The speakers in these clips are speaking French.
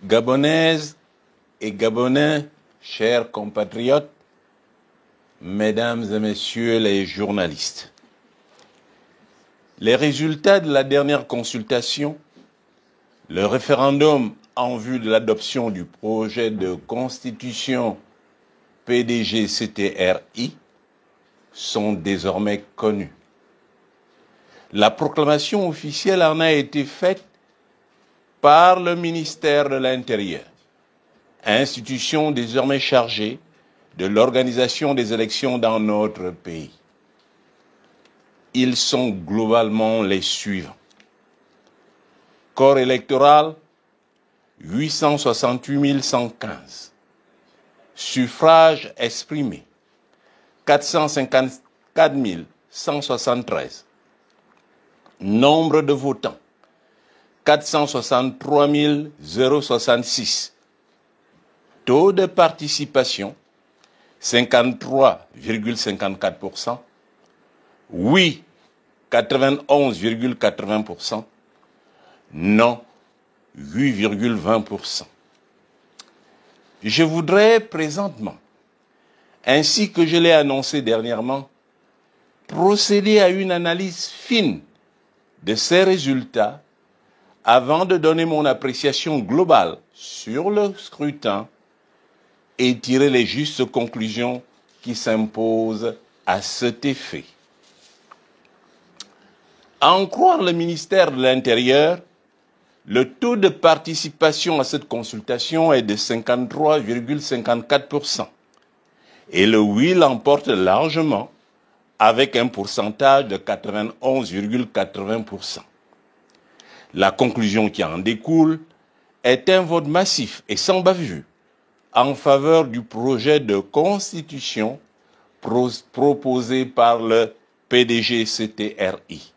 Gabonaises et Gabonais, chers compatriotes, mesdames et messieurs les journalistes, les résultats de la dernière consultation, le référendum en vue de l'adoption du projet de constitution PDG-CTRI sont désormais connus. La proclamation officielle en a été faite par le ministère de l'Intérieur, institution désormais chargée de l'organisation des élections dans notre pays. Ils sont globalement les suivants. Corps électoral, 868 115. Suffrages exprimés, 454 173. Nombre de votants, 463 066. Taux de participation, 53,54%. Oui, 91,80%. Non, 8,20%. Je voudrais présentement, ainsi que je l'ai annoncé dernièrement, procéder à une analyse fine de ces résultats avant de donner mon appréciation globale sur le scrutin et tirer les justes conclusions qui s'imposent à cet effet. À en croire le ministère de l'Intérieur, le taux de participation à cette consultation est de 53,54% et le oui l'emporte largement avec un pourcentage de 91,80%. La conclusion qui en découle est un vote massif et sans bavure en faveur du projet de constitution proposé par le PDG-CTRI.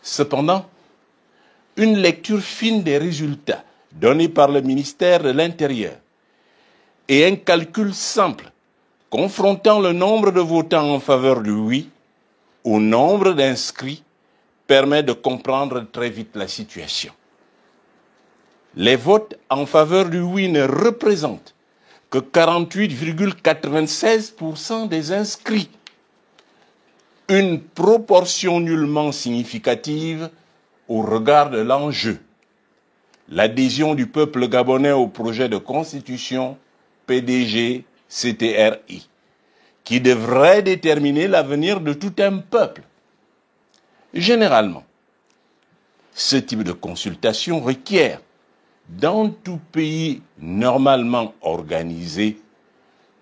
Cependant, une lecture fine des résultats donnés par le ministère de l'Intérieur et un calcul simple confrontant le nombre de votants en faveur du oui au nombre d'inscrits permet de comprendre très vite la situation. Les votes en faveur du oui ne représentent que 48,96% des inscrits, une proportion nullement significative au regard de l'enjeu, l'adhésion du peuple gabonais au projet de constitution PDG-CTRI, qui devrait déterminer l'avenir de tout un peuple. Généralement, ce type de consultation requiert, dans tout pays normalement organisé,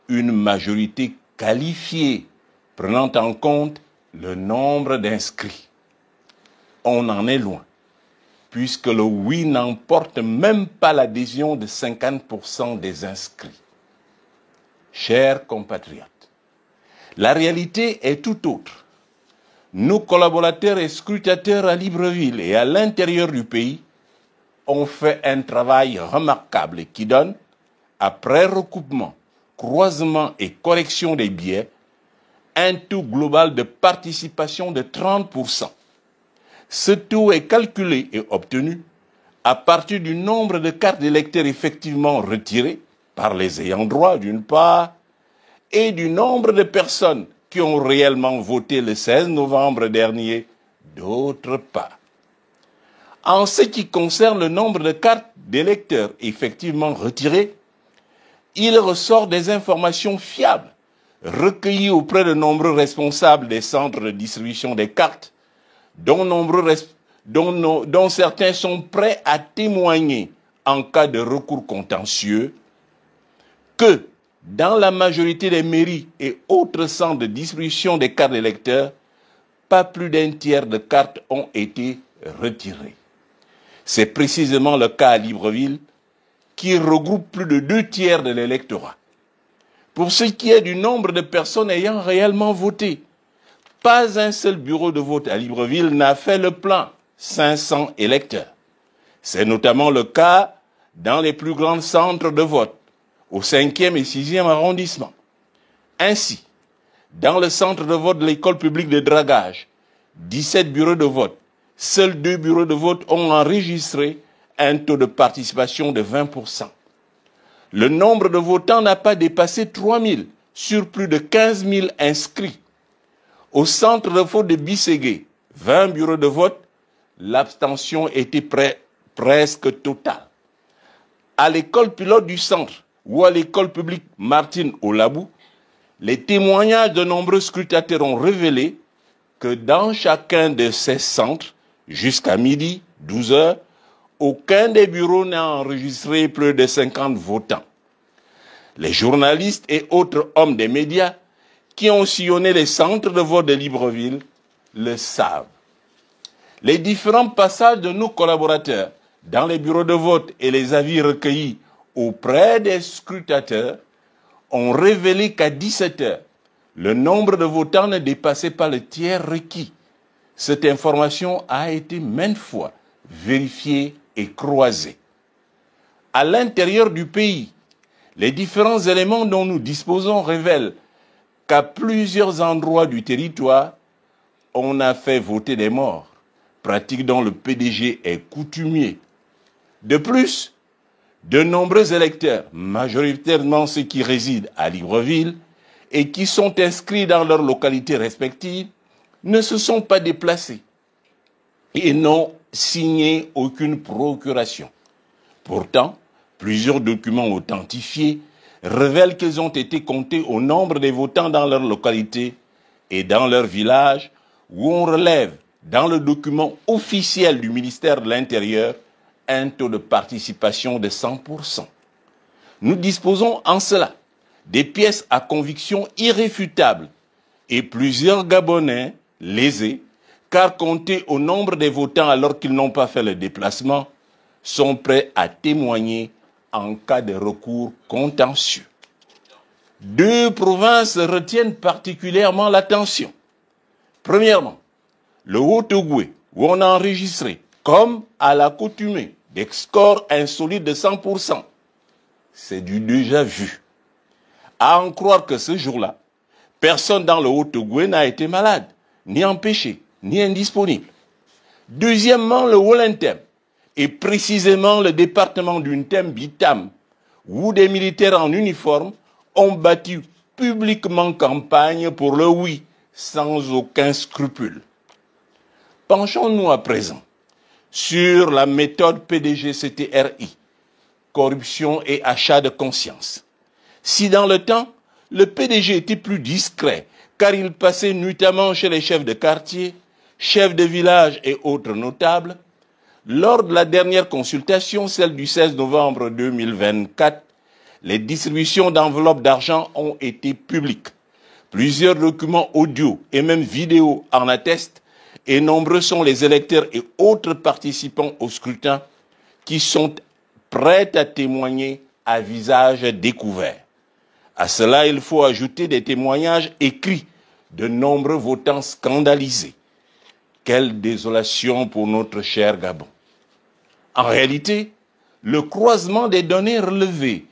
une majorité qualifiée prenant en compte le nombre d'inscrits. On en est loin, puisque le oui n'emporte même pas l'adhésion de 50% des inscrits. Chers compatriotes, la réalité est tout autre. Nos collaborateurs et scrutateurs à Libreville et à l'intérieur du pays ont fait un travail remarquable qui donne, après recoupement, croisement et correction des biais, un taux global de participation de 30%. Ce taux est calculé et obtenu à partir du nombre de cartes d'électeurs effectivement retirées par les ayants droit d'une part et du nombre de personnes qui ont réellement voté le 16 novembre dernier d'autre part. En ce qui concerne le nombre de cartes d'électeurs effectivement retirées, il ressort des informations fiables recueillies auprès de nombreux responsables des centres de distribution des cartes, dont certains sont prêts à témoigner en cas de recours contentieux, que dans la majorité des mairies et autres centres de distribution des cartes d'électeurs, pas plus d'un tiers de cartes ont été retirées. C'est précisément le cas à Libreville, qui regroupe plus de 2 tiers de l'électorat. Pour ce qui est du nombre de personnes ayant réellement voté, pas un seul bureau de vote à Libreville n'a fait le plein, 500 électeurs. C'est notamment le cas dans les plus grands centres de vote, au 5e et 6e arrondissement. Ainsi, dans le centre de vote de l'école publique de dragage, 17 bureaux de vote seuls 2 bureaux de vote ont enregistré un taux de participation de 20%. Le nombre de votants n'a pas dépassé 3 000 sur plus de 15 000 inscrits. Au centre de vote de Bisségué, 20 bureaux de vote, l'abstention était presque totale. À l'école pilote du centre ou à l'école publique Martine Olabou, les témoignages de nombreux scrutateurs ont révélé que dans chacun de ces centres, jusqu'à midi, 12 heures, aucun des bureaux n'a enregistré plus de 50 votants. Les journalistes et autres hommes des médias qui ont sillonné les centres de vote de Libreville le savent. Les différents passages de nos collaborateurs dans les bureaux de vote et les avis recueillis auprès des scrutateurs ont révélé qu'à 17 heures, le nombre de votants ne dépassait pas le tiers requis. Cette information a été maintes fois vérifiée et croisée. À l'intérieur du pays, les différents éléments dont nous disposons révèlent qu'à plusieurs endroits du territoire, on a fait voter des morts, pratique dont le PDG est coutumier. De plus, de nombreux électeurs, majoritairement ceux qui résident à Libreville et qui sont inscrits dans leurs localités respectives, ne se sont pas déplacés et n'ont signé aucune procuration. Pourtant, plusieurs documents authentifiés révèlent qu'ils ont été comptés au nombre des votants dans leur localité et dans leur village, où on relève dans le document officiel du ministère de l'Intérieur un taux de participation de 100%. Nous disposons en cela des pièces à conviction irréfutable et plusieurs Gabonais lésés, car comptés au nombre des votants alors qu'ils n'ont pas fait le déplacement, sont prêts à témoigner en cas de recours contentieux. 2 provinces retiennent particulièrement l'attention. Premièrement, le Haut-Ogooué, où on a enregistré, comme à l'accoutumée, des scores insolites de 100%. C'est du déjà vu. À en croire que ce jour-là, personne dans le Haut-Ogooué n'a été malade, ni empêché, ni indisponible. Deuxièmement, le Wolontem, et précisément le département d'Untem Bitam, où des militaires en uniforme ont battu publiquement campagne pour le oui, sans aucun scrupule. Penchons-nous à présent sur la méthode PDG-CTRI, corruption et achat de conscience. Si dans le temps, le PDG était plus discret, car il passait nuitamment chez les chefs de quartier, chefs de village et autres notables, lors de la dernière consultation, celle du 16 novembre 2024, les distributions d'enveloppes d'argent ont été publiques. Plusieurs documents audio et même vidéo en attestent, et nombreux sont les électeurs et autres participants au scrutin qui sont prêts à témoigner à visage découvert. À cela, il faut ajouter des témoignages écrits de nombreux votants scandalisés. Quelle désolation pour notre cher Gabon. En réalité, le croisement des données relevées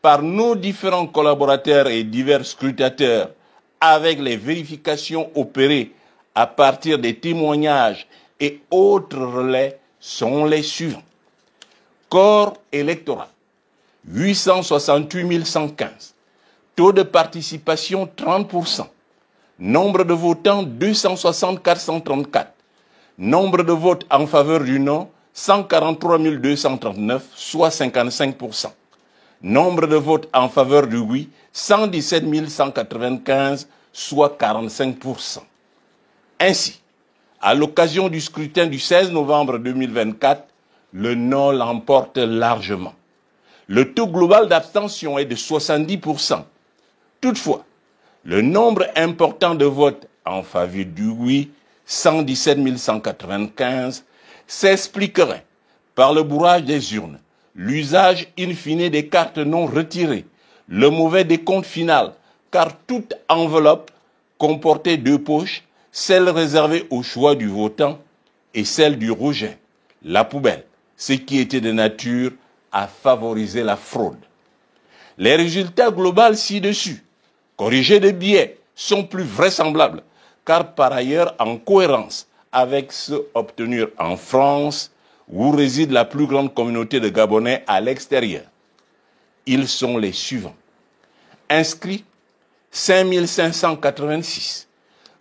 par nos différents collaborateurs et divers scrutateurs avec les vérifications opérées à partir des témoignages et autres relais sont les suivants. Corps électoral, 868 115. Taux de participation, 30%. Nombre de votants, 260 434. Nombre de votes en faveur du non, 143 239, soit 55%. Nombre de votes en faveur du oui, 117 195, soit 45%. Ainsi, à l'occasion du scrutin du 16 novembre 2024, le non l'emporte largement. Le taux global d'abstention est de 70%. Toutefois, le nombre important de votes en faveur du oui, 117 195, s'expliquerait par le bourrage des urnes, l'usage in fine des cartes non retirées, le mauvais décompte final, car toute enveloppe comportait 2 poches, celle réservée au choix du votant et celle du rejet, la poubelle, ce qui était de nature à favoriser la fraude. Les résultats globaux ci-dessus, corrigés de biais, sont plus vraisemblables, car par ailleurs, en cohérence avec ceux obtenus en France, où réside la plus grande communauté de Gabonais à l'extérieur. Ils sont les suivants. Inscrits, 5586.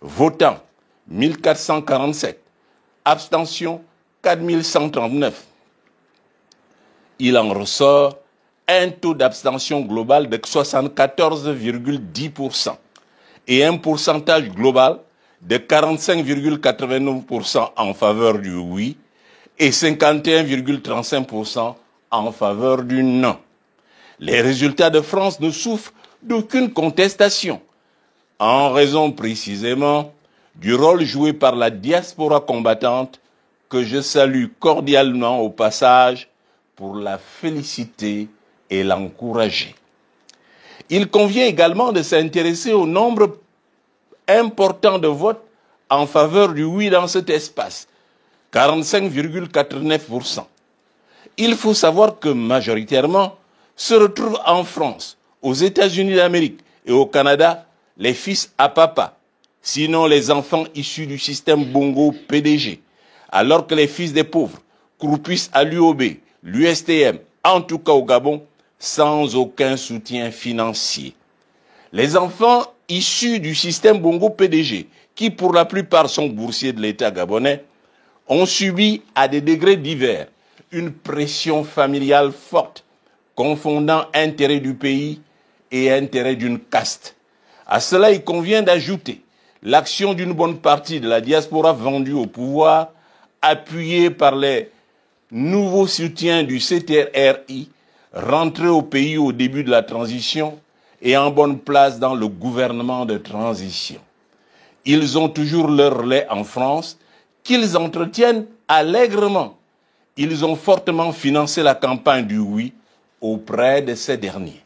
Votants, 1447. Abstention, 4139. Il en ressort un taux d'abstention global de 74,10% et un pourcentage global de 45,89% en faveur du oui et 51,35% en faveur du non. Les résultats de France ne souffrent d'aucune contestation, en raison précisément du rôle joué par la diaspora combattante que je salue cordialement au passage pour la féliciter et l'encourager. Il convient également de s'intéresser au nombre important de votes en faveur du oui dans cet espace, 45,89%. Il faut savoir que majoritairement se retrouvent en France, aux États-Unis d'Amérique et au Canada les fils à papa, sinon les enfants issus du système Bongo PDG, alors que les fils des pauvres croupissent à l'UOB, l'USTM, en tout cas au Gabon, sans aucun soutien financier. Les enfants issus du système Bongo PDG, qui pour la plupart sont boursiers de l'État gabonais, ont subi à des degrés divers une pression familiale forte, confondant intérêt du pays et intérêt d'une caste. À cela, il convient d'ajouter l'action d'une bonne partie de la diaspora vendue au pouvoir, appuyée par les nouveaux soutiens du CTRI, rentrés au pays au début de la transition et en bonne place dans le gouvernement de transition. Ils ont toujours leur relais en France, qu'ils entretiennent allègrement. Ils ont fortement financé la campagne du oui auprès de ces derniers.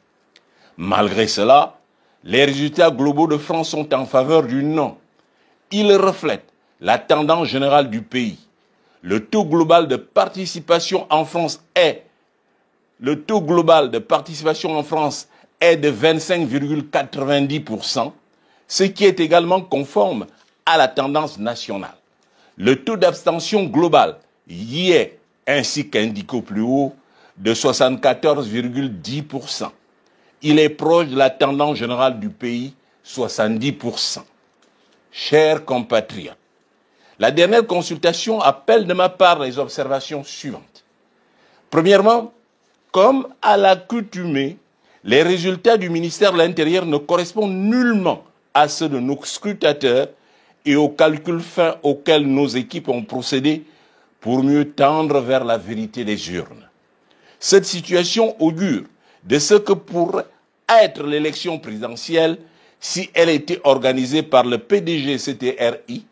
Malgré cela, les résultats globaux de France sont en faveur du non. Ils reflètent la tendance générale du pays. Le taux global de participation en France est de 25,90%, ce qui est également conforme à la tendance nationale. Le taux d'abstention global y est, ainsi qu'indiqué plus haut, de 74,10%. Il est proche de la tendance générale du pays, 70%. Chers compatriotes, la dernière consultation appelle de ma part les observations suivantes. Premièrement, comme à l'accoutumée, les résultats du ministère de l'Intérieur ne correspondent nullement à ceux de nos scrutateurs et aux calculs fins auxquels nos équipes ont procédé pour mieux tendre vers la vérité des urnes. Cette situation augure de ce que pourrait être l'élection présidentielle si elle était organisée par le PDG-CTRI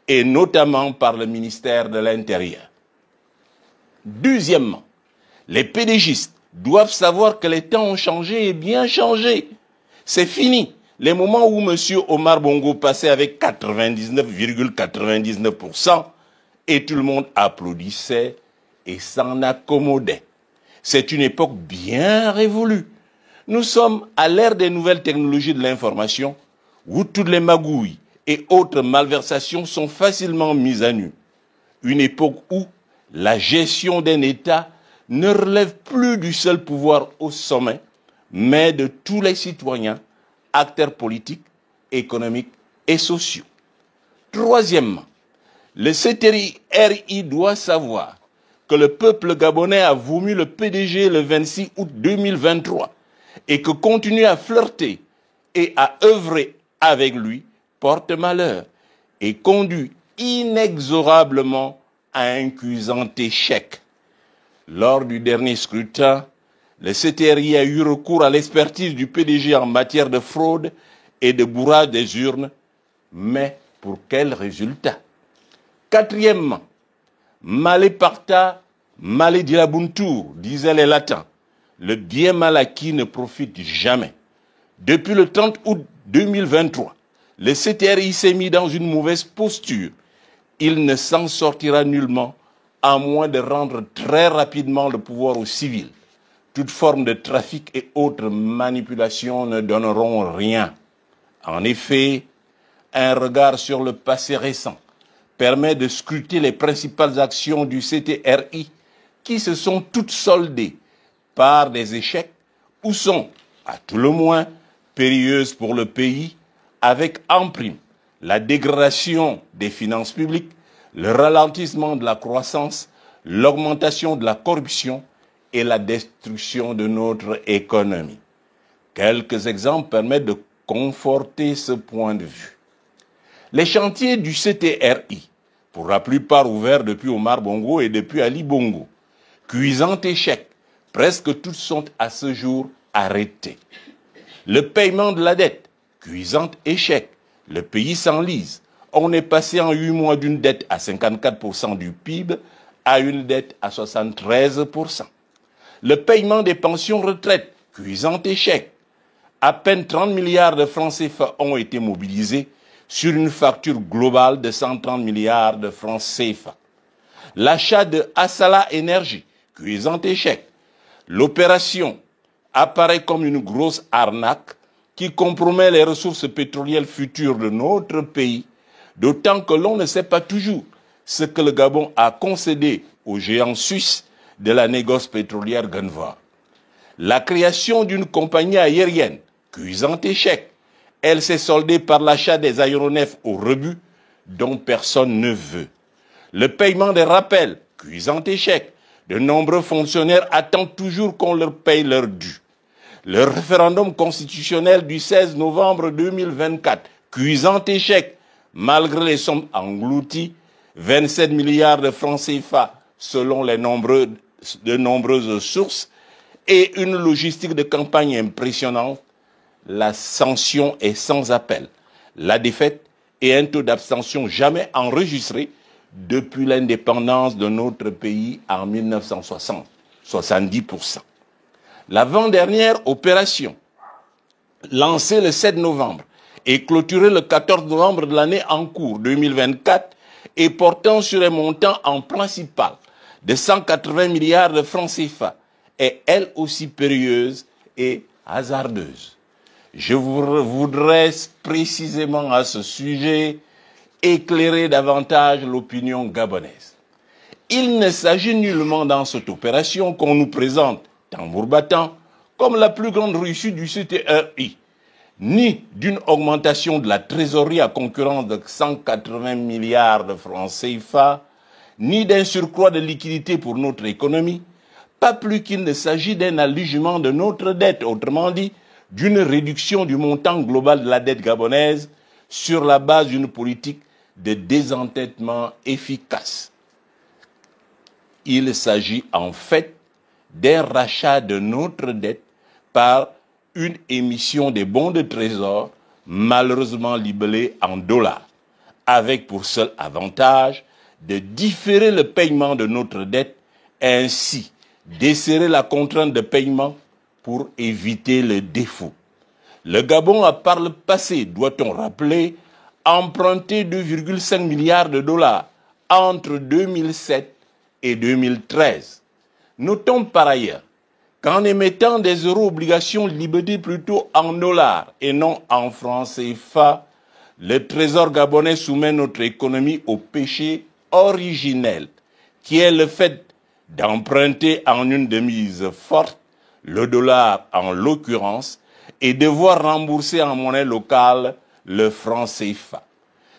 et notamment par le ministère de l'Intérieur. Deuxièmement, les PDGistes doivent savoir que les temps ont changé et bien changé. C'est fini les moments où M. Omar Bongo passait avec 99,99% et tout le monde applaudissait et s'en accommodait. C'est une époque bien révolue. Nous sommes à l'ère des nouvelles technologies de l'information où toutes les magouilles et autres malversations sont facilement mises à nu. Une époque où la gestion d'un État ne relève plus du seul pouvoir au sommet, mais de tous les citoyens, acteurs politiques, économiques et sociaux. Troisièmement, le CTRI doit savoir que le peuple gabonais a vomi le PDG le 26 août 2023 et que continuer à flirter et à œuvrer avec lui porte malheur et conduit inexorablement à un cuisant échec. Lors du dernier scrutin, le CTRI a eu recours à l'expertise du PDG en matière de fraude et de bourrage des urnes, mais pour quel résultat? Quatrièmement, male parta, male dilabuntur, disaient les latins. Le bien mal acquis ne profite jamais. Depuis le 30 août 2023, le CTRI s'est mis dans une mauvaise posture. Il ne s'en sortira nullement, à moins de rendre très rapidement le pouvoir aux civils. Toute forme de trafic et autres manipulations ne donneront rien. En effet, un regard sur le passé récent permet de scruter les principales actions du CTRI qui se sont toutes soldées par des échecs ou sont, à tout le moins, périlleuses pour le pays, avec en prime la dégradation des finances publiques, le ralentissement de la croissance, l'augmentation de la corruption et la destruction de notre économie. Quelques exemples permettent de conforter ce point de vue. Les chantiers du CTRI, pour la plupart ouverts depuis Omar Bongo et depuis Ali Bongo, cuisant échec, presque tous sont à ce jour arrêtés. Le paiement de la dette, cuisant échec, le pays s'enlise. On est passé en 8 mois d'une dette à 54% du PIB à une dette à 73%. Le paiement des pensions retraites, cuisant échec. À peine 30 milliards de francs CFA ont été mobilisés sur une facture globale de 130 milliards de francs CFA. L'achat de Assala Énergie, cuisant échec. L'opération apparaît comme une grosse arnaque qui compromet les ressources pétrolières futures de notre pays, d'autant que l'on ne sait pas toujours ce que le Gabon a concédé aux géants suisses de la négoce pétrolière Gunvor. La création d'une compagnie aérienne, cuisant échec, elle s'est soldée par l'achat des aéronefs au rebut dont personne ne veut. Le paiement des rappels, cuisant échec, de nombreux fonctionnaires attendent toujours qu'on leur paye leur dû. Le référendum constitutionnel du 16 novembre 2024, cuisant échec, malgré les sommes englouties, 27 milliards de francs CFA selon de nombreuses sources, et une logistique de campagne impressionnante, la sanction est sans appel. La défaite et un taux d'abstention jamais enregistré depuis l'indépendance de notre pays en 1960, 70%. L'avant-dernière opération, lancée le 7 novembre et clôturée le 14 novembre de l'année en cours 2024 et portant sur un montant en principal de 180 milliards de francs CFA, est elle aussi périlleuse et hasardeuse. Je voudrais précisément à ce sujet éclairer davantage l'opinion gabonaise. Il ne s'agit nullement dans cette opération qu'on nous présente, tambour battant, comme la plus grande réussite du CTRI, ni d'une augmentation de la trésorerie à concurrence de 180 milliards de francs CFA, ni d'un surcroît de liquidité pour notre économie, pas plus qu'il ne s'agit d'un allégement de notre dette, autrement dit, d'une réduction du montant global de la dette gabonaise sur la base d'une politique de désendettement efficace. Il s'agit en fait d'un rachat de notre dette par une émission des bons de trésor malheureusement libellés en dollars, avec pour seul avantage de différer le paiement de notre dette et ainsi desserrer la contrainte de paiement pour éviter le défaut. Le Gabon a par le passé, doit-on rappeler, emprunté 2,5 milliards de dollars entre 2007 et 2013. Notons par ailleurs qu'en émettant des euro-obligations libellées plutôt en dollars et non en francs CFA, le Trésor gabonais soumet notre économie au péché originel, qui est le fait d'emprunter en une devise forte, le dollar en l'occurrence, et devoir rembourser en monnaie locale le franc CFA.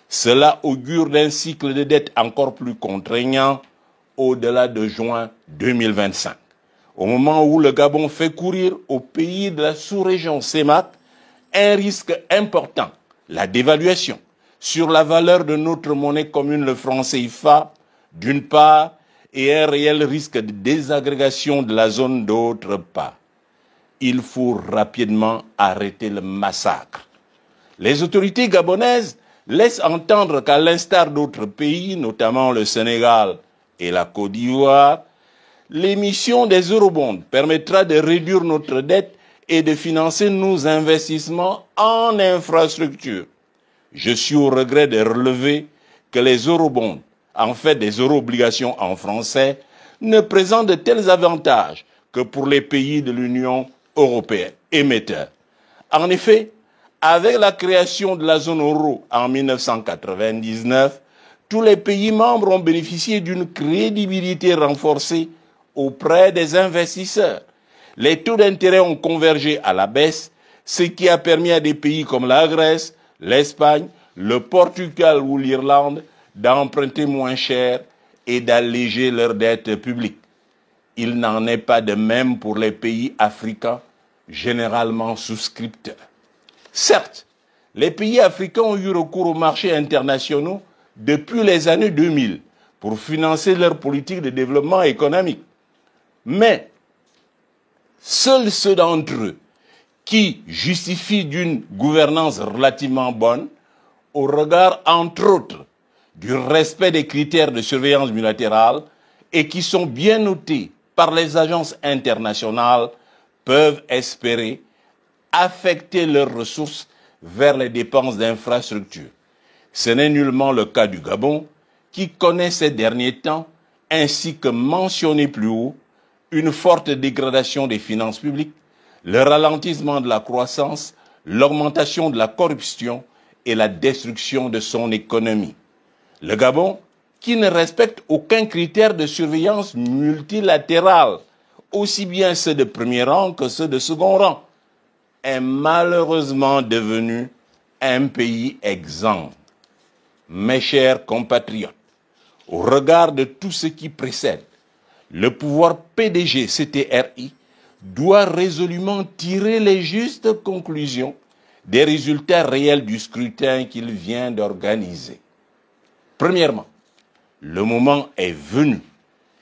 Cela augure d'un cycle de dette encore plus contraignant au-delà de juin 2025. Au moment où le Gabon fait courir aux pays de la sous-région CEMAC un risque important, la dévaluation, sur la valeur de notre monnaie commune, le franc CFA, d'une part, et un réel risque de désagrégation de la zone d'autre part. Il faut rapidement arrêter le massacre. Les autorités gabonaises laissent entendre qu'à l'instar d'autres pays, notamment le Sénégal et la Côte d'Ivoire, l'émission des eurobonds permettra de réduire notre dette et de financer nos investissements en infrastructures. Je suis au regret de relever que les eurobonds, en fait des euro-obligations en français, ne présentent de tels avantages que pour les pays de l'Union européenne émetteurs. En effet, avec la création de la zone euro en 1999, tous les pays membres ont bénéficié d'une crédibilité renforcée auprès des investisseurs. Les taux d'intérêt ont convergé à la baisse, ce qui a permis à des pays comme la Grèce, l'Espagne, le Portugal ou l'Irlande d'emprunter moins cher et d'alléger leurs dettes publiques. Il n'en est pas de même pour les pays africains, généralement souscripteurs. Certes, les pays africains ont eu recours aux marchés internationaux depuis les années 2000 pour financer leur politique de développement économique. Mais seuls ceux d'entre eux qui justifient d'une gouvernance relativement bonne, au regard, entre autres, du respect des critères de surveillance bilatérale et qui sont bien notés par les agences internationales, peuvent espérer affecter leurs ressources vers les dépenses d'infrastructures. Ce n'est nullement le cas du Gabon, qui connaît ces derniers temps, ainsi que mentionné plus haut, une forte dégradation des finances publiques, le ralentissement de la croissance, l'augmentation de la corruption et la destruction de son économie. Le Gabon, qui ne respecte aucun critère de surveillance multilatérale, aussi bien ceux de premier rang que ceux de second rang, est malheureusement devenu un pays exempt. Mes chers compatriotes, au regard de tout ce qui précède, le pouvoir PDG CTRI doit résolument tirer les justes conclusions des résultats réels du scrutin qu'il vient d'organiser. Premièrement, le moment est venu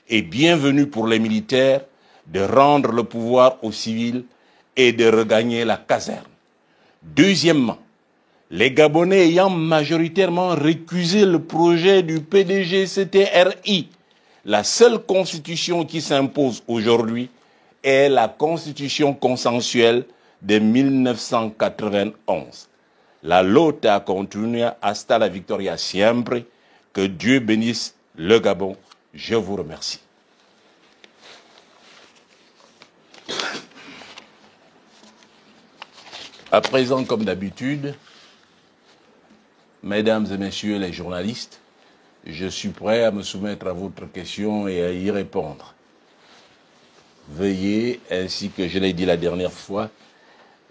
et bienvenu pour les militaires de rendre le pouvoir aux civils et de regagner la caserne. Deuxièmement, les Gabonais ayant majoritairement récusé le projet du PDG CTRI, la seule constitution qui s'impose aujourd'hui est la constitution consensuelle de 1991. La lotta continua hasta la victoria siempre. Que Dieu bénisse le Gabon. Je vous remercie. À présent, comme d'habitude, mesdames et messieurs les journalistes, je suis prêt à me soumettre à votre question et à y répondre. Veuillez, ainsi que je l'ai dit la dernière fois,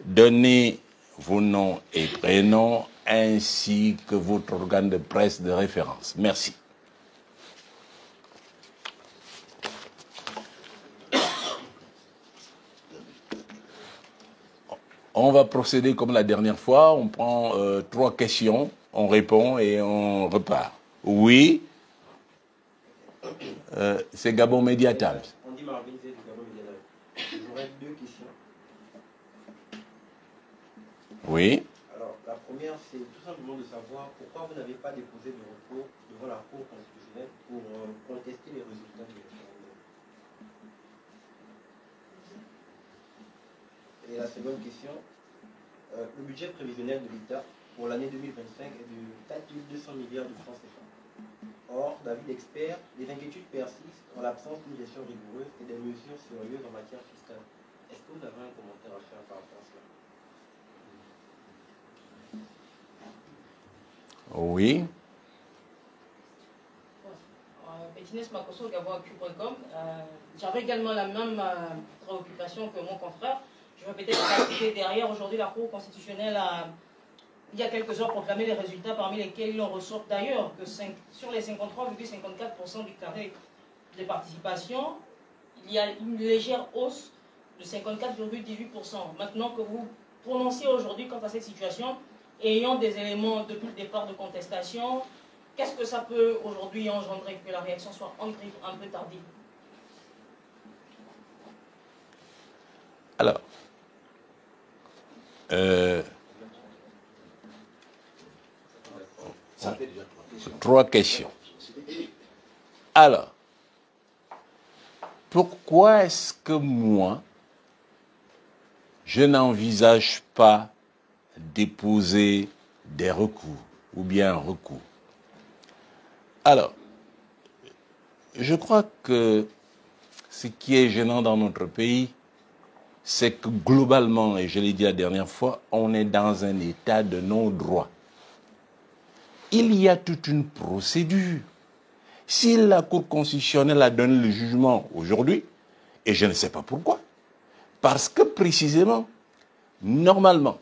donner vos noms et prénoms ainsi que votre organe de presse de référence. Merci. On va procéder comme la dernière fois. On prend 3 questions, on répond et on repart. Oui. C'est Gabon Media Times. On dit Marvin Z du Gabon Media Times. J'aurais 2 questions. Oui. Alors, la première, c'est tout simplement de savoir pourquoi vous n'avez pas déposé de recours devant la Cour constitutionnelle pour contester les résultats des référendums. Et la seconde question, le budget prévisionnel de l'État pour l'année 2025 est de 4 200 milliards de francs CFA. Or, d'avis d'experts, les inquiétudes persistent en l'absence d'une gestion rigoureuse et des mesures sérieuses en matière fiscale. Est-ce que vous avez un commentaire à faire par rapport à cela? Oui. Pétinès Makosso, GabonActu.com. J'avais également la même préoccupation que mon confrère. Je vais peut-être rajouter derrière. Aujourd'hui, la Cour constitutionnelle a, il y a quelques heures, proclamé les résultats, parmi lesquels il en ressort d'ailleurs que sur les 53,54% du carré de participation, il y a une légère hausse de 54,18%. Maintenant que vous prononcez aujourd'hui quant à cette situation, ayant des éléments depuis le départ de contestation, qu'est-ce que ça peut aujourd'hui engendrer que la réaction soit un peu tardive? Alors, 3 questions. Alors, pourquoi est-ce que moi, je n'envisage pas déposer des recours ou bien un recours? Alors, je crois que ce qui est gênant dans notre pays, c'est que globalement, et je l'ai dit la dernière fois, on est dans un état de non-droit. il y a toute une procédure. Si la Cour constitutionnelle a donné le jugement aujourd'hui, et je ne sais pas pourquoi, parce que précisément, normalement,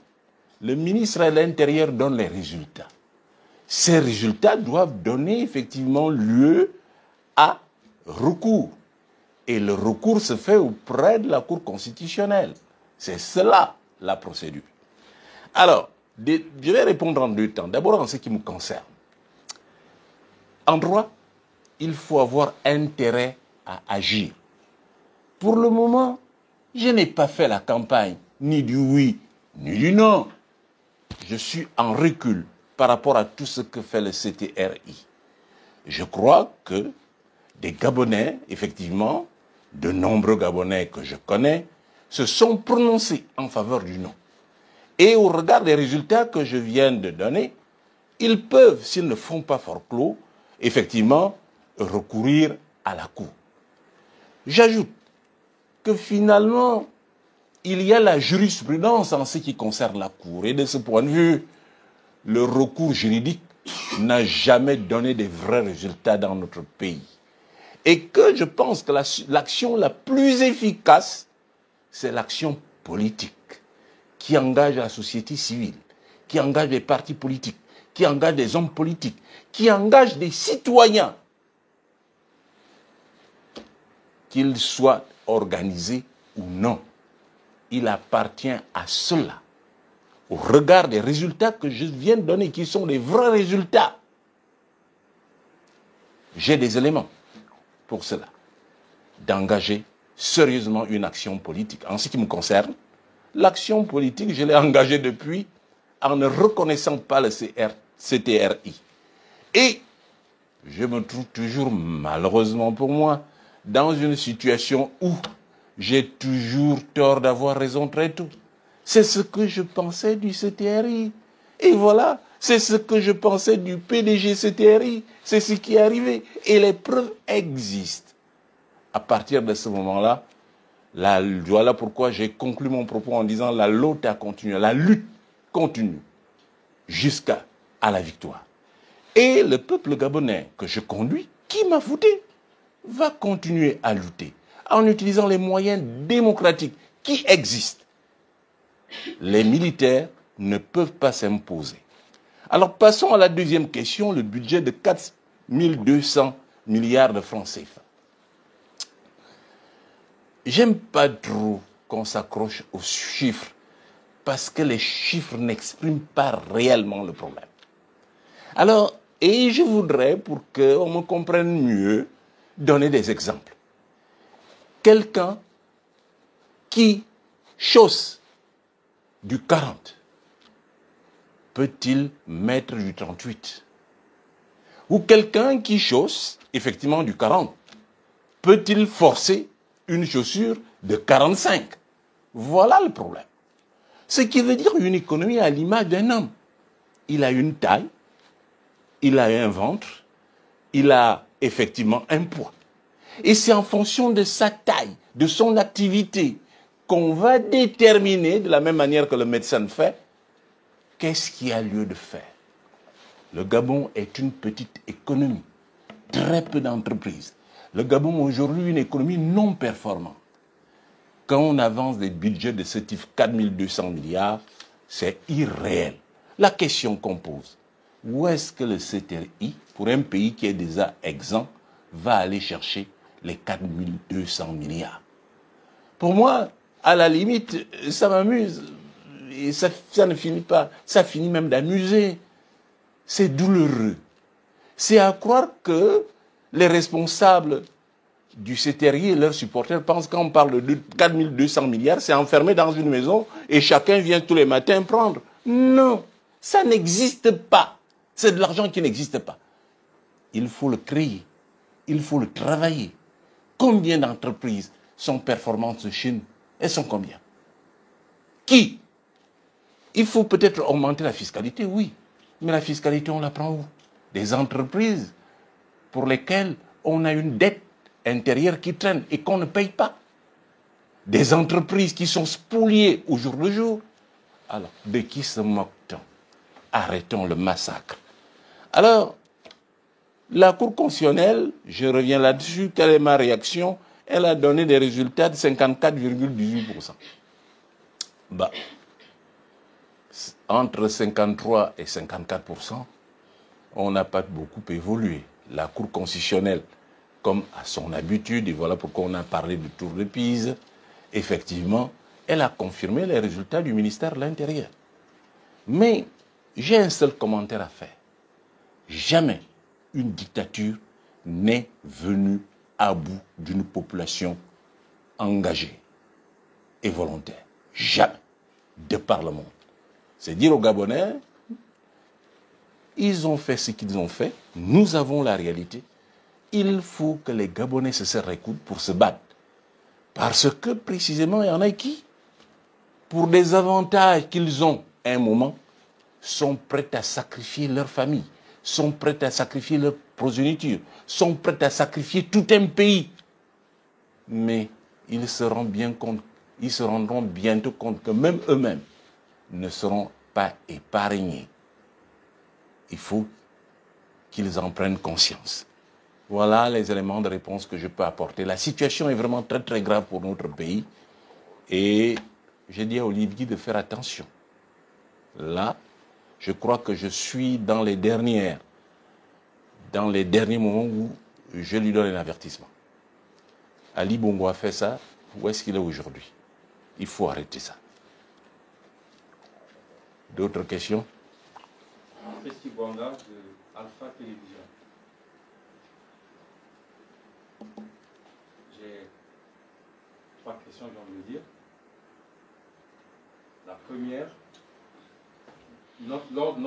le ministre de l'Intérieur donne les résultats. Ces résultats doivent donner effectivement lieu à recours. Et le recours se fait auprès de la Cour constitutionnelle. C'est cela la procédure. Alors, je vais répondre en deux temps. D'abord en ce qui me concerne. En droit, il faut avoir intérêt à agir. Pour le moment, je n'ai pas fait la campagne ni du oui, ni du non. Je suis en recul par rapport à tout ce que fait le CTRI. Je crois que des Gabonais, effectivement, de nombreux Gabonais que je connais, se sont prononcés en faveur du non. Et au regard des résultats que je viens de donner, ils peuvent, s'ils ne font pas fort clos, effectivement, recourir à la Cour. J'ajoute que finalement, il y a la jurisprudence en ce qui concerne la Cour. Et de ce point de vue, le recours juridique n'a jamais donné de vrais résultats dans notre pays. Et que je pense que l'action la plus efficace, c'est l'action politique, qui engage la société civile, qui engage les partis politiques, qui engage des hommes politiques, qui engage des citoyens, qu'ils soient organisés ou non. Il appartient à cela, au regard des résultats que je viens de donner, qui sont les vrais résultats. J'ai des éléments pour cela, d'engager sérieusement une action politique. En ce qui me concerne, l'action politique, je l'ai engagée depuis en ne reconnaissant pas le CTRI. Et je me trouve toujours, malheureusement pour moi, dans une situation où j'ai toujours tort d'avoir raison très tôt. C'est ce que je pensais du CTRI. Et voilà, c'est ce que je pensais du PDG CTRI. C'est ce qui est arrivé. Et les preuves existent. À partir de ce moment-là, voilà pourquoi j'ai conclu mon propos en disant la lutte a continué, la lutte continue jusqu'à la victoire. Et le peuple gabonais que je conduis, qui m'a voté, va continuer à lutter en utilisant les moyens démocratiques qui existent. Les militaires ne peuvent pas s'imposer. Alors passons à la deuxième question, le budget de 4 200 milliards de francs CFA. J'aime pas trop qu'on s'accroche aux chiffres parce que les chiffres n'expriment pas réellement le problème. Alors, et je voudrais, pour qu'on me comprenne mieux, donner des exemples. Quelqu'un qui chausse du 40, peut-il mettre du 38? Ou quelqu'un qui chausse effectivement du 40, peut-il forcer une chaussure de 45? Voilà le problème. Ce qui veut dire une économie à l'image d'un homme. Il a une taille, il a un ventre, il a effectivement un poids. Et c'est en fonction de sa taille, de son activité, qu'on va déterminer, de la même manière que le médecin fait, qu'est-ce qu'il y a lieu de faire. Le Gabon est une petite économie, très peu d'entreprises. Le Gabon aujourd'hui une économie non performante. Quand on avance des budgets de ce type 4 200 milliards, c'est irréel. La question qu'on pose, où est-ce que le CTRI, pour un pays qui est déjà exempt, va aller chercher les 4 200 milliards? Pour moi, à la limite, ça m'amuse. Et ça ne finit pas. Ça finit même d'amuser. C'est douloureux. C'est à croire que les responsables du CTRI et leurs supporters pensent qu'on parle de 4 200 milliards, c'est enfermé dans une maison et chacun vient tous les matins prendre. Non, ça n'existe pas. C'est de l'argent qui n'existe pas. Il faut le créer. Il faut le travailler. Combien d'entreprises sont performantes en Chine? Elles sont combien? Qui? Il faut peut-être augmenter la fiscalité, oui. Mais la fiscalité, on la prend où? Des entreprises pour lesquelles on a une dette intérieure qui traîne et qu'on ne paye pas. Des entreprises qui sont spoliées au jour le jour. Alors, de qui se moque-t-on? Arrêtons le massacre. Alors, la Cour constitutionnelle, je reviens là-dessus, quelle est ma réaction? Elle a donné des résultats de 54,18%. Bah, entre 53 et 54%, on n'a pas beaucoup évolué. La Cour constitutionnelle, comme à son habitude, et voilà pourquoi on a parlé du tour de Pise, effectivement, elle a confirmé les résultats du ministère de l'Intérieur. Mais j'ai un seul commentaire à faire. Jamais une dictature n'est venue à bout d'une population engagée et volontaire. Jamais. De par le monde. C'est dire aux Gabonais, ils ont fait ce qu'ils ont fait, nous avons la réalité. Il faut que les Gabonais se serrent les coudes pour se battre. Parce que précisément, il y en a qui, pour des avantages qu'ils ont à un moment, sont prêts à sacrifier leur famille, sont prêts à sacrifier leur progéniture, sont prêts à sacrifier tout un pays. Mais ils se rendront bientôt compte que même eux-mêmes ne seront pas épargnés. Il faut qu'ils en prennent conscience. Voilà les éléments de réponse que je peux apporter. La situation est vraiment très très grave pour notre pays. Et j'ai dit à Olivier de faire attention. Là, je crois que je suis dans les derniers moments où je lui donne un avertissement. Ali Bongo a fait ça. Où est-ce qu'il est aujourd'hui? Il faut arrêter ça. D'autres questions? Christy Bwanga de Alpha Télévision. J'ai 3 questions, je viens de le dire. La première, lors de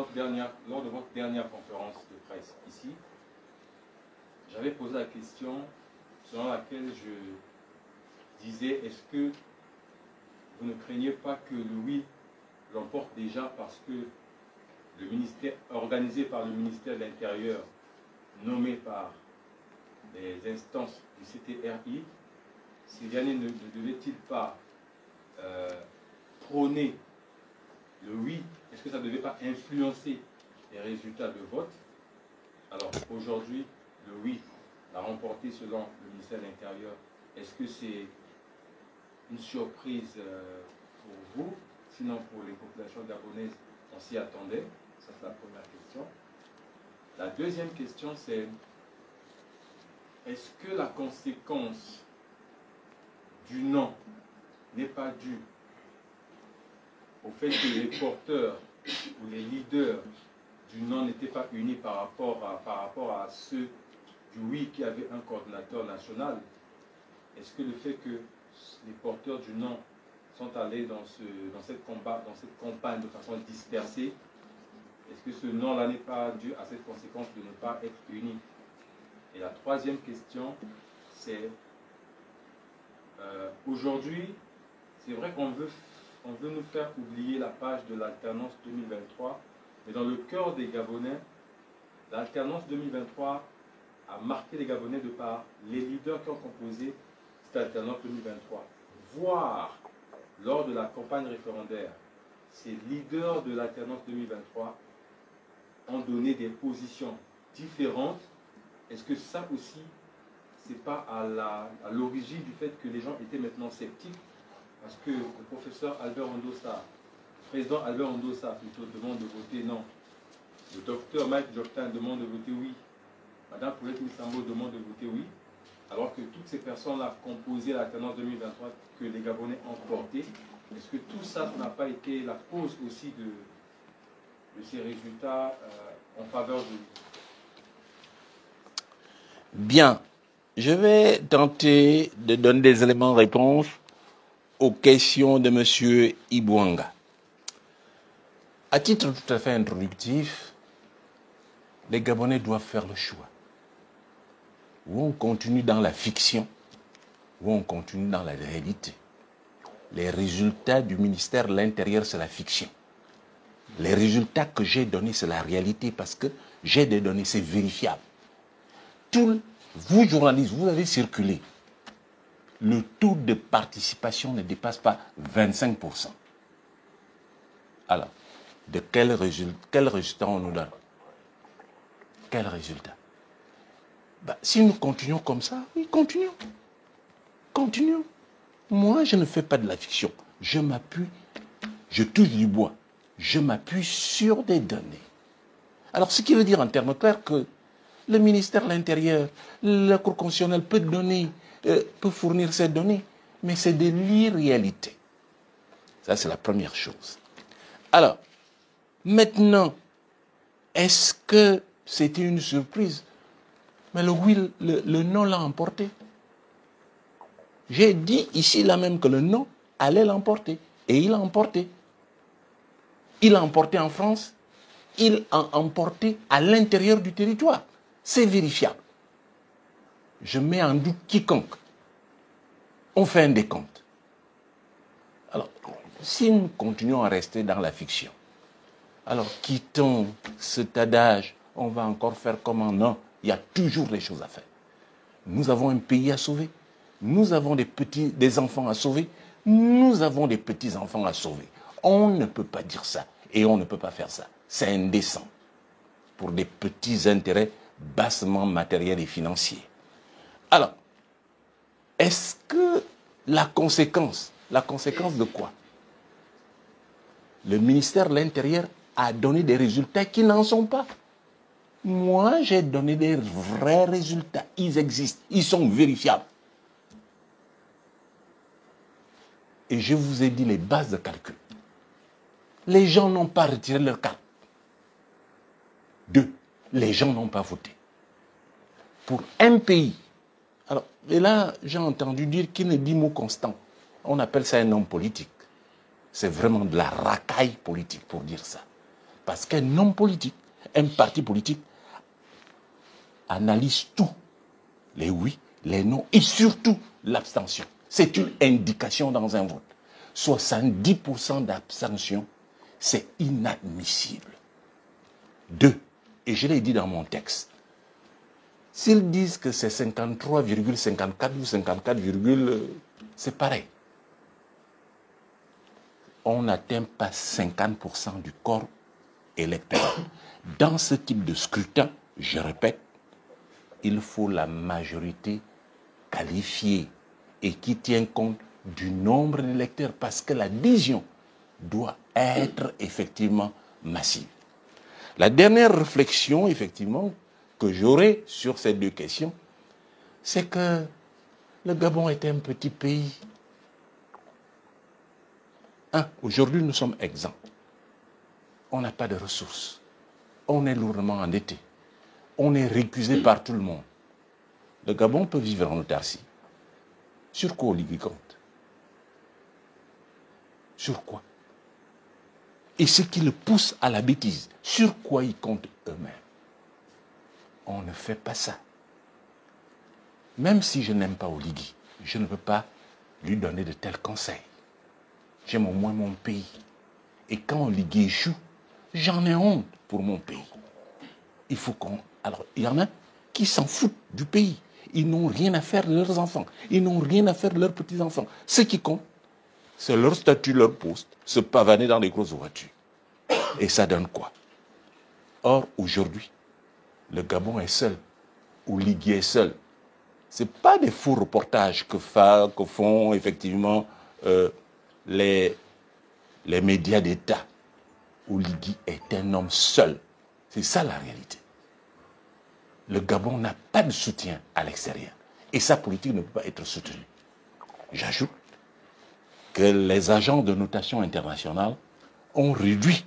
votre dernière conférence de presse ici, j'avais posé la question selon laquelle je disais, est-ce que vous ne craignez pas que le oui l'emporte déjà parce que le ministère, organisé par le ministère de l'Intérieur, nommé par les instances du CTRI, ces derniers ne devaient-ils pas prôner le oui? Est-ce que ça ne devait pas influencer les résultats de vote? Alors aujourd'hui, le oui l'a remporté selon le ministère de l'Intérieur. Est-ce que c'est une surprise pour vous? Sinon, pour les populations gabonaises, on s'y attendait. Ça, c'est la première question. La deuxième question, c'est est-ce que la conséquence du non n'est pas due au fait que les porteurs ou les leaders du non n'étaient pas unis par rapport à ceux du oui qui avaient un coordinateur national? Est-ce que le fait que les porteurs du non sont allés dans cette campagne de façon dispersée, est-ce que ce non-là n'est pas dû à cette conséquence de ne pas être unis? Et la troisième question, c'est aujourd'hui, c'est vrai qu'on veut nous faire oublier la page de l'alternance 2023, mais dans le cœur des Gabonais, l'alternance 2023 a marqué les Gabonais de par les leaders qui ont composé cette alternance 2023. Voire, lors de la campagne référendaire, ces leaders de l'alternance 2023 ont donné des positions différentes. Est-ce que ça aussi, c'est pas à l'origine du fait que les gens étaient maintenant sceptiques? Parce que le professeur Albert Ondossa, président Albert Ondossa plutôt, demande de voter non. Le docteur Mike Joktan demande de voter oui. Madame Paulette Missambo demande de voter oui. Alors que toutes ces personnes-là composaient l'alternance 2023 que les Gabonais ont porté. Est-ce que tout ça n'a pas été la cause aussi de ces résultats en faveur de lui? Bien, je vais tenter de donner des éléments de réponse aux questions de M. Ibwanga. À titre tout à fait introductif, les Gabonais doivent faire le choix. Ou on continue dans la fiction, ou on continue dans la réalité. Les résultats du ministère de l'Intérieur, c'est la fiction. Les résultats que j'ai donnés, c'est la réalité parce que j'ai des données, c'est vérifiable. Vous, journalistes, vous avez circulé. Le taux de participation ne dépasse pas 25%. Alors, de quel résultat on nous donne? Quel résultat? Bah, si nous continuons comme ça, oui, continuons. Continuons. Moi, je ne fais pas de la fiction. Je m'appuie, je touche du bois. Je m'appuie sur des données. Alors, ce qui veut dire en termes clairs que le ministère de l'Intérieur, la Cour constitutionnelle peut fournir ces données, mais c'est de l'irréalité. Ça, c'est la première chose. Alors, maintenant, est-ce que c'était une surprise? Mais le oui, le non l'a emporté. J'ai dit ici là même que le non allait l'emporter. Et il l'a emporté. Il l'a emporté en France. Il l'a emporté à l'intérieur du territoire. C'est vérifiable. Je mets en doute quiconque. On fait un décompte. Alors, si nous continuons à rester dans la fiction, alors quittons cet adage, on va encore faire comment? Non, il y a toujours des choses à faire. Nous avons un pays à sauver. Nous avons des enfants à sauver. Nous avons des petits-enfants à sauver. On ne peut pas dire ça et on ne peut pas faire ça. C'est indécent pour des petits intérêts bassement matériels et financiers. Alors, est-ce que la conséquence de quoi? Le ministère de l'Intérieur a donné des résultats qui n'en sont pas. Moi, j'ai donné des vrais résultats. Ils existent. Ils sont vérifiables. Et je vous ai dit les bases de calcul. Les gens n'ont pas retiré leur carte. 2. Les gens n'ont pas voté. Pour un pays. Alors, et là, j'ai entendu dire qu'il ne dit mot constant. On appelle ça un homme politique. C'est vraiment de la racaille politique pour dire ça. Parce qu'un homme politique, un parti politique, analyse tout. Les oui, les non et surtout l'abstention. C'est une indication dans un vote. 70% d'abstention, c'est inadmissible. 2. Et je l'ai dit dans mon texte. S'ils disent que c'est 53,54 ou 54, c'est pareil. On n'atteint pas 50% du corps électoral. Dans ce type de scrutin, je répète, il faut la majorité qualifiée et qui tient compte du nombre d'électeurs parce que la division doit être effectivement massive. La dernière réflexion, effectivement, que j'aurai sur ces deux questions, c'est que le Gabon est un petit pays. Aujourd'hui, nous sommes exempts. On n'a pas de ressources. On est lourdement endetté. On est récusé par tout le monde. Le Gabon peut vivre en autarcie. Sur quoi il compte? Sur quoi? Et ce qui le pousse à la bêtise, sur quoi ils comptent eux-mêmes? On ne fait pas ça. Même si je n'aime pas Oligui, je ne peux pas lui donner de tels conseils. J'aime au moins mon pays. Et quand Oligui échoue, j'en ai honte pour mon pays. Il faut qu'on... Alors, il y en a qui s'en foutent du pays. Ils n'ont rien à faire de leurs enfants. Ils n'ont rien à faire de leurs petits-enfants. Ce qui compte, c'est leur statut, leur poste, se pavaner dans les grosses voitures. Et ça donne quoi? Or, aujourd'hui, le Gabon est seul. Oligui est seul. Ce n'est pas des faux reportages que font effectivement les médias d'État. Oligui est un homme seul. C'est ça la réalité. Le Gabon n'a pas de soutien à l'extérieur. Et sa politique ne peut pas être soutenue. J'ajoute que les agents de notation internationale ont réduit.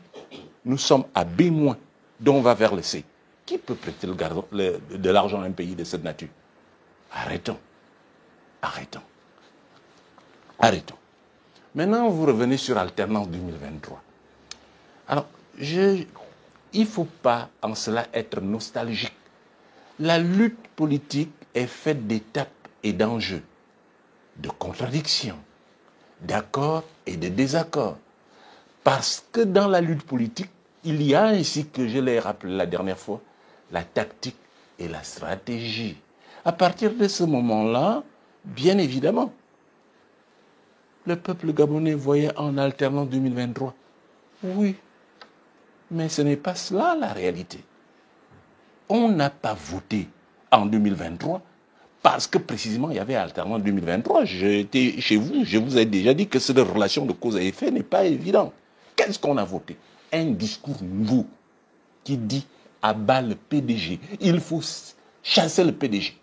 Nous sommes à B-, dont on va vers le C. Qui peut prêter de l'argent à un pays de cette nature? Arrêtons. Arrêtons. Arrêtons. Maintenant, vous revenez sur Alternance 2023. Alors, il ne faut pas en cela être nostalgique. La lutte politique est faite d'étapes et d'enjeux, de contradictions, d'accords et de désaccords. Parce que dans la lutte politique, il y a, ainsi que je l'ai rappelé la dernière fois, la tactique et la stratégie. À partir de ce moment-là, bien évidemment, le peuple gabonais voyait en alternance 2023. Oui, mais ce n'est pas cela la réalité. On n'a pas voté en 2023 parce que précisément il y avait alternance en 2023. J'étais chez vous, je vous ai déjà dit que cette relation de cause à effet n'est pas évidente. Qu'est-ce qu'on a voté? Un discours nouveau qui dit à bas le PDG. Il faut chasser le PDG.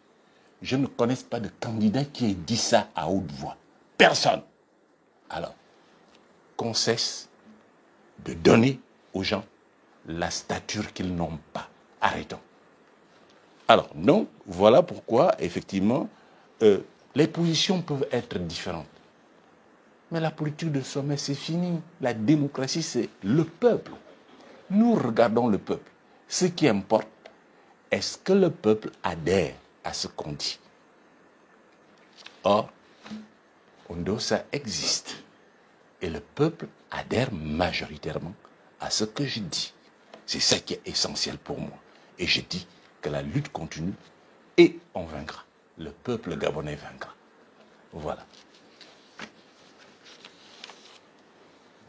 Je ne connais pas de candidat qui ait dit ça à haute voix. Personne. Alors, qu'on cesse de donner aux gens la stature qu'ils n'ont pas. Arrêtons. Alors, donc, voilà pourquoi, effectivement, les positions peuvent être différentes. Mais la politique de sommet, c'est fini. La démocratie, c'est le peuple. Nous regardons le peuple. Ce qui importe, est-ce que le peuple adhère à ce qu'on dit? Or, Ondosa existe. Et le peuple adhère majoritairement à ce que je dis. C'est ça qui est essentiel pour moi. Et je dis que la lutte continue et on vaincra. Le peuple gabonais vaincra. Voilà.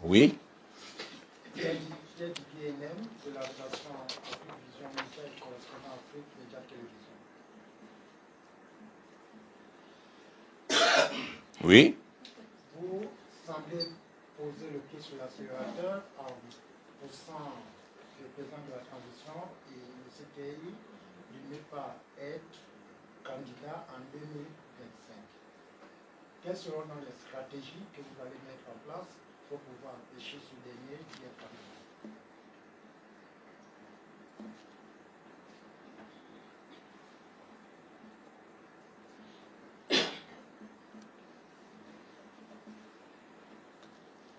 Oui. Il y a du BNM de la relation Afrique Vision Média et correspondant Afrique Média Télévision. Oui. Vous semblez poser le pied sur l'accélérateur en poussant le président de la transition et le CTI de ne pas être candidat en 2025. Quelles seront donc les stratégies que vous allez mettre en place pour pouvoir empêcher ce dernier d'y être candidat?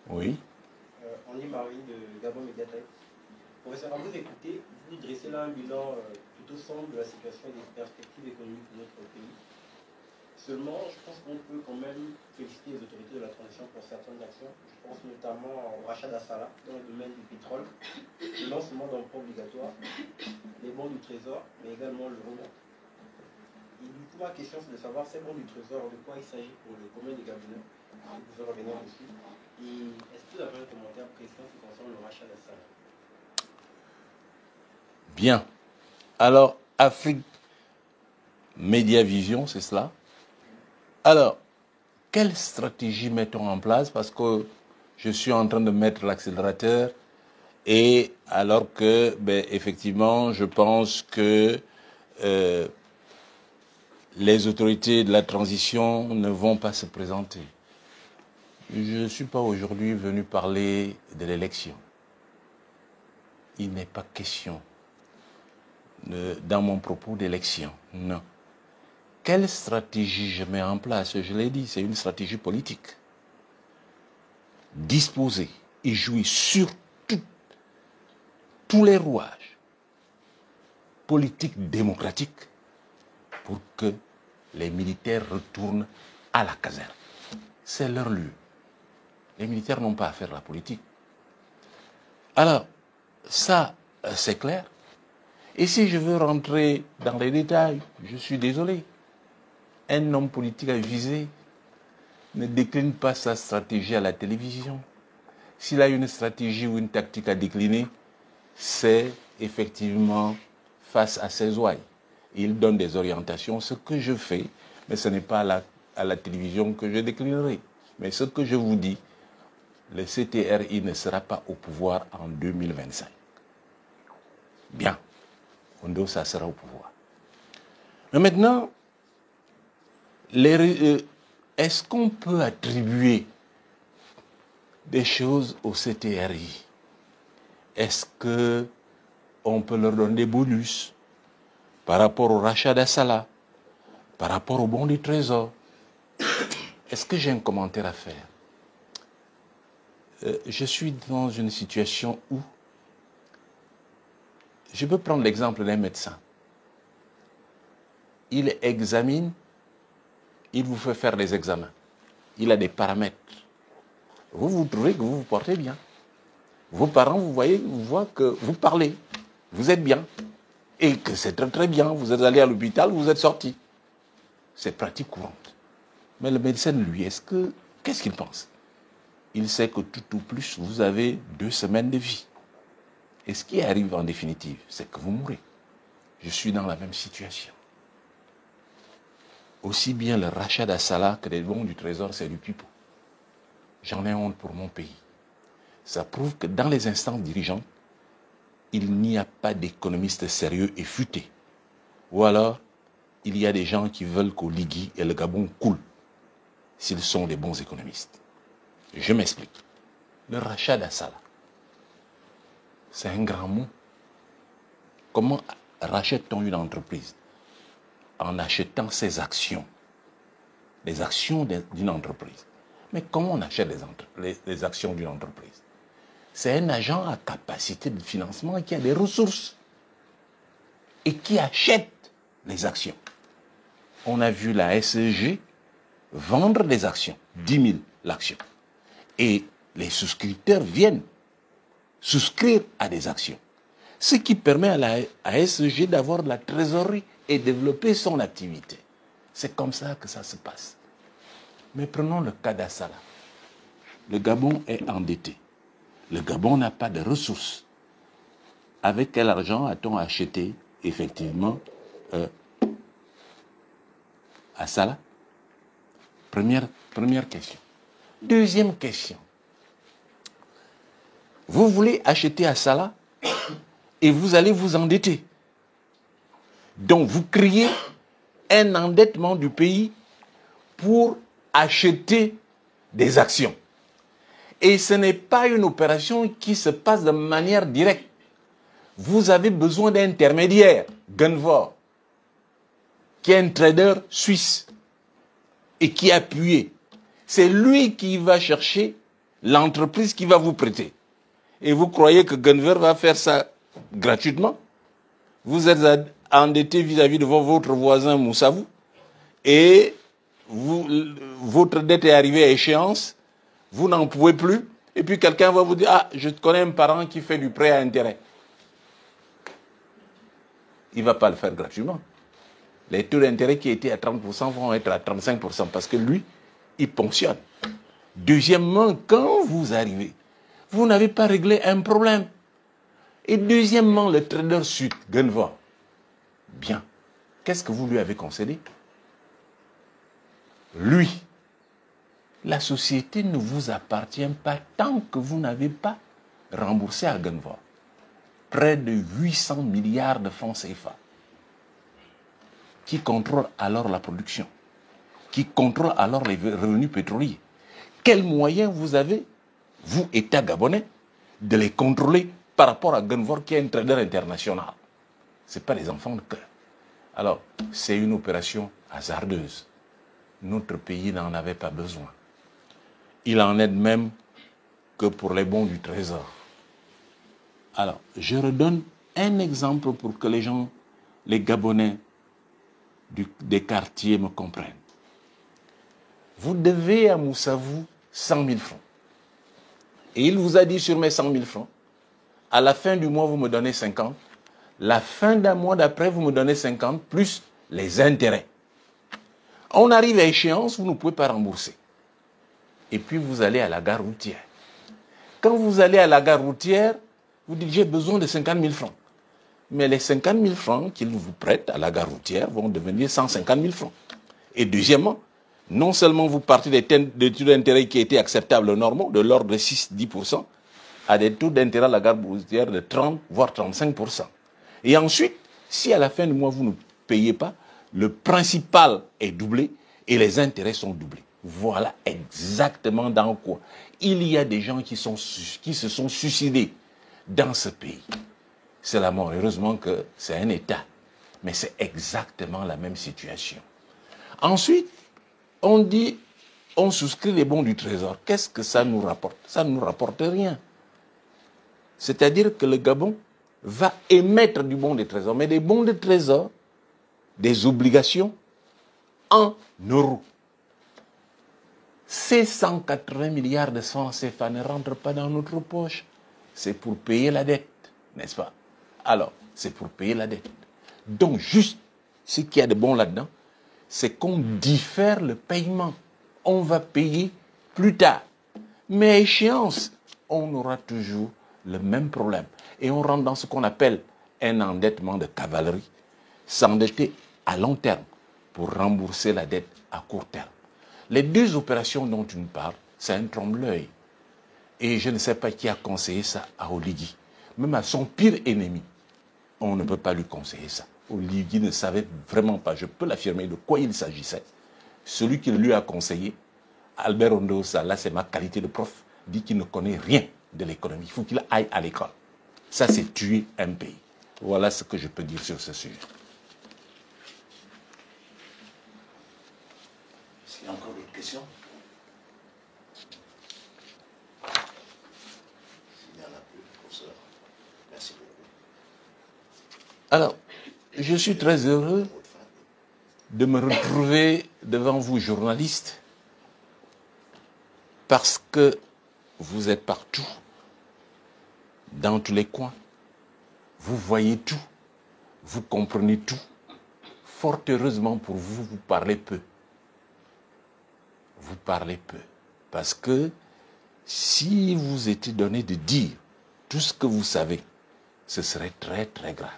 Oui. On est Marie de Gabon Mediatek. Professeur, à vous écouter, vous dressez là un bilan plutôt sombre de la situation et des perspectives économiques de notre pays. Seulement, je pense qu'on peut quand même féliciter les autorités de la transition pour certaines actions. Je pense notamment au rachat d'Assala dans le domaine du pétrole, le lancement d'emprunt obligatoire, les bons du trésor, mais également le rebond. Et du coup, ma question, c'est de savoir ces bons du trésor, de quoi il s'agit pour le commun des Gabonais. Vous pouvez revenir dessus. Et est-ce que vous avez un commentaire précis qui concerne le rachat d'Assala? Bien. Alors, Afrique Média Vision, c'est cela? Alors, quelle stratégie mettons en place? Parce que je suis en train de mettre l'accélérateur et alors que, effectivement, je pense que les autorités de la transition ne vont pas se présenter. Je ne suis pas aujourd'hui venu parler de l'élection. Il n'est pas question dans mon propos d'élection, non. Quelle stratégie je mets en place? Je l'ai dit, c'est une stratégie politique. Disposer et jouer sur tous les rouages politiques démocratiques pour que les militaires retournent à la caserne. C'est leur lieu. Les militaires n'ont pas à faire la politique. Alors, ça, c'est clair. Et si je veux rentrer dans les détails, je suis désolé. Un homme politique avisé ne décline pas sa stratégie à la télévision. S'il a une stratégie ou une tactique à décliner, c'est effectivement face à ses ouailles. Il donne des orientations, ce que je fais, mais ce n'est pas à la télévision que je déclinerai. Mais ce que je vous dis, le CTRI ne sera pas au pouvoir en 2025. Bien. Ondosa sera au pouvoir. Mais maintenant, est-ce qu'on peut attribuer des choses au CTRI? Est-ce qu'on peut leur donner des bonus par rapport au rachat d'Assala, par rapport au bon du trésor? Est-ce que j'ai un commentaire à faire? Je suis dans une situation où je peux prendre l'exemple d'un médecin. Il examine, il vous fait faire des examens. Il a des paramètres. Vous trouvez que vous vous portez bien. Vos parents, vous voient que vous parlez. Vous êtes bien. Et que c'est très très bien. Vous êtes allé à l'hôpital, vous êtes sorti. C'est pratique courante. Mais le médecin, lui, qu'est-ce qu'il pense? Il sait que tout au plus, vous avez 2 semaines de vie. Et ce qui arrive en définitive, c'est que vous mourrez. je suis dans la même situation. Aussi bien le rachat d'Assala que les bons du Trésor, c'est du pipeau. J'en ai honte pour mon pays. Ça prouve que dans les instances dirigeantes, il n'y a pas d'économistes sérieux et futés. Ou alors, il y a des gens qui veulent qu'au Ligui et le Gabon coule, s'ils sont des bons économistes. Je m'explique. Le rachat d'Assala, c'est un grand mot. Comment rachète-t-on une entreprise? En achetant ses actions, les actions d'une entreprise. Mais comment on achète les actions d'une entreprise? C'est un agent à capacité de financement qui a des ressources et qui achète les actions. On a vu la SEG vendre des actions, 10 000 l'action. Et les souscripteurs viennent souscrire à des actions. Ce qui permet à la SEG d'avoir de la trésorerie et développer son activité. C'est comme ça que ça se passe. Mais prenons le cas d'Assala. Le Gabon est endetté. Le Gabon n'a pas de ressources. Avec quel argent a-t-on acheté effectivement Assala? Première question. Deuxième question. Vous voulez acheter Assala et vous allez vous endetter. Donc vous créez un endettement du pays pour acheter des actions. Et ce n'est pas une opération qui se passe de manière directe. Vous avez besoin d'intermédiaires. Gunvor, qui est un trader suisse et qui est appuyé. C'est lui qui va chercher l'entreprise qui va vous prêter. Et vous croyez que Gunvor va faire ça gratuitement? Vous êtes endetté vis-à-vis de votre voisin Moussavou et votre dette est arrivée à échéance. Vous n'en pouvez plus, et puis quelqu'un va vous dire « Ah, je connais un parent qui fait du prêt à intérêt. » Il ne va pas le faire gratuitement. Les taux d'intérêt qui étaient à 30% vont être à 35% parce que lui, il ponctionne. Deuxièmement, quand vous arrivez, vous n'avez pas réglé un problème. Et deuxièmement, le trader sud, Gunvor, bien, qu'est-ce que vous lui avez concédé? Lui, la société ne vous appartient pas tant que vous n'avez pas remboursé à Gunvor près de 800 milliards de francs CFA. Qui contrôle alors la production? Qui contrôle alors les revenus pétroliers? Quels moyens vous avez, vous, État gabonais, de les contrôler par rapport à Gunvor qui est un trader international? Ce n'est pas des enfants de cœur. Alors, c'est une opération hasardeuse. Notre pays n'en avait pas besoin. Il en est de même que pour les bons du Trésor. Alors, je redonne un exemple pour que les gens, les Gabonais des quartiers me comprennent. Vous devez à Moussavou 100 000 francs. Et il vous a dit sur mes 100 000 francs, à la fin du mois, vous me donnez 50. La fin d'un mois d'après, vous me donnez 50 plus les intérêts. On arrive à échéance, vous ne pouvez pas rembourser. Et puis vous allez à la gare routière. Quand vous allez à la gare routière, vous dites j'ai besoin de 50 000 francs. Mais les 50 000 francs qu'ils vous prêtent à la gare routière vont devenir 150 000 francs. Et deuxièmement, non seulement vous partez des taux d'intérêt qui étaient acceptables normaux, de l'ordre de 6-10%, à des taux d'intérêt à la gare routière de 30 voire 35%. Et ensuite, si à la fin du mois vous ne payez pas, le principal est doublé et les intérêts sont doublés. Voilà exactement dans quoi il y a des gens qui se sont suicidés dans ce pays. C'est la mort. Heureusement que c'est un État. Mais c'est exactement la même situation. Ensuite, on dit, on souscrit les bons du Trésor. Qu'est-ce que ça nous rapporte? Ça ne nous rapporte rien. C'est-à-dire que le Gabon va émettre du bon des Trésors, mais des bons de Trésor, des obligations en euros. Ces 180 milliards de francs CFA ne rentrent pas dans notre poche. C'est pour payer la dette, n'est-ce pas? Alors, c'est pour payer la dette. Donc, juste ce qu'il y a de bon là-dedans, c'est qu'on diffère le paiement. On va payer plus tard. Mais à échéance, on aura toujours le même problème. Et on rentre dans ce qu'on appelle un endettement de cavalerie, s'endetter à long terme pour rembourser la dette à court terme. Les deux opérations dont tu nous parles, c'est un trompe-l'œil. Et je ne sais pas qui a conseillé ça à Oligui. Même à son pire ennemi, on ne peut pas lui conseiller ça. Oligui ne savait vraiment pas, je peux l'affirmer, de quoi il s'agissait. Celui qui lui a conseillé, Albert Ondosa, là c'est ma qualité de prof, dit qu'il ne connaît rien de l'économie. Il faut qu'il aille à l'école. Ça, c'est tuer un pays. Voilà ce que je peux dire sur ce sujet. Est-ce qu'il y a encore d'autres questions? S'il n'y en a plus, professeur, merci beaucoup. Alors, je suis très heureux de me retrouver devant vous, journalistes, parce que vous êtes partout, dans tous les coins. Vous voyez tout, vous comprenez tout. Fort heureusement pour vous, vous parlez peu. Vous parlez peu. Parce que si vous étiez donné de dire tout ce que vous savez, ce serait très très grave.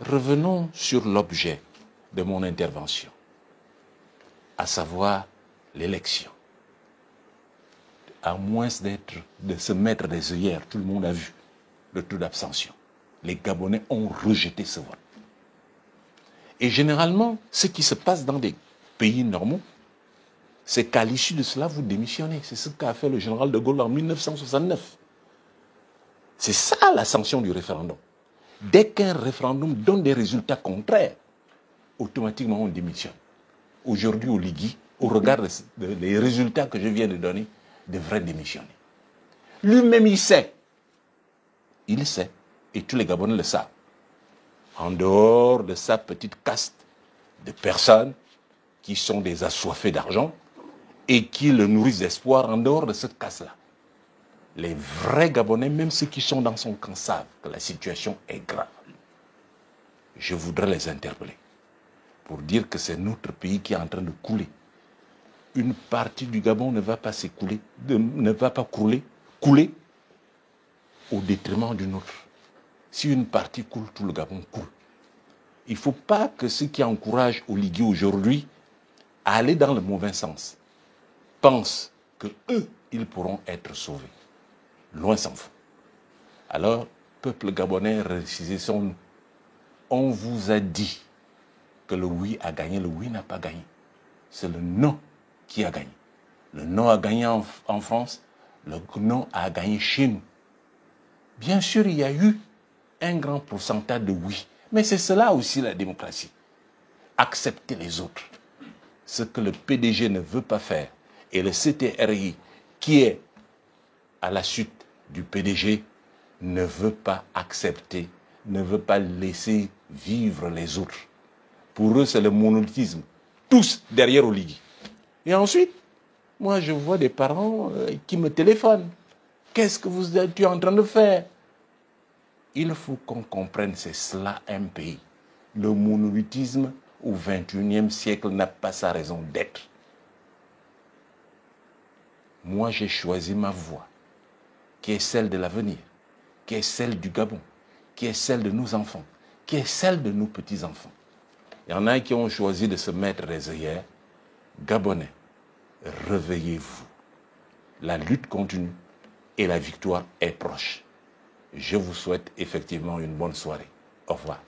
Revenons sur l'objet de mon intervention, à savoir l'élection. À moins de se mettre des œillères, tout le monde a vu le taux d'abstention. Les Gabonais ont rejeté ce vote. Et généralement, ce qui se passe dans des pays normaux, c'est qu'à l'issue de cela, vous démissionnez. C'est ce qu'a fait le général de Gaulle en 1969. C'est ça la sanction du référendum. Dès qu'un référendum donne des résultats contraires, automatiquement on démissionne. Aujourd'hui, Oligui, au regard des résultats que je viens de donner, devrait démissionner. Lui-même, il sait. Il sait. Et tous les Gabonais le savent. En dehors de sa petite caste de personnes qui sont des assoiffés d'argent et qui le nourrissent d'espoir, en dehors de cette caste-là, les vrais Gabonais, même ceux qui sont dans son camp, savent que la situation est grave. Je voudrais les interpeller pour dire que c'est notre pays qui est en train de couler. Une partie du Gabon ne va pas s'écouler, ne va pas couler au détriment d'une autre. Si une partie coule, tout le Gabon coule. Il ne faut pas que ceux qui encouragent Oligui aujourd'hui à aller dans le mauvais sens pensent que eux, ils pourront être sauvés. Loin s'en faut. Alors, peuple gabonais, récisez-nous. On vous a dit que le oui a gagné, le oui n'a pas gagné. C'est le non qui a gagné. Le non a gagné en France, le non a gagné chez nous. Bien sûr, il y a eu un grand pourcentage de oui, mais c'est cela aussi la démocratie. Accepter les autres. Ce que le PDG ne veut pas faire et le CTRI qui est à la suite du PDG ne veut pas accepter, ne veut pas laisser vivre les autres. Pour eux, c'est le monolithisme. Tous derrière Oligui. Et ensuite, moi, je vois des parents qui me téléphonent. Qu'est-ce que tu es en train de faire? Il faut qu'on comprenne, c'est cela un pays. Le monolithisme au XXIe siècle n'a pas sa raison d'être. Moi, j'ai choisi ma voie, qui est celle de l'avenir, qui est celle du Gabon, qui est celle de nos enfants, qui est celle de nos petits-enfants. Il y en a qui ont choisi de se mettre des œillères. Gabonais, réveillez-vous. La lutte continue et la victoire est proche. Je vous souhaite effectivement une bonne soirée. Au revoir.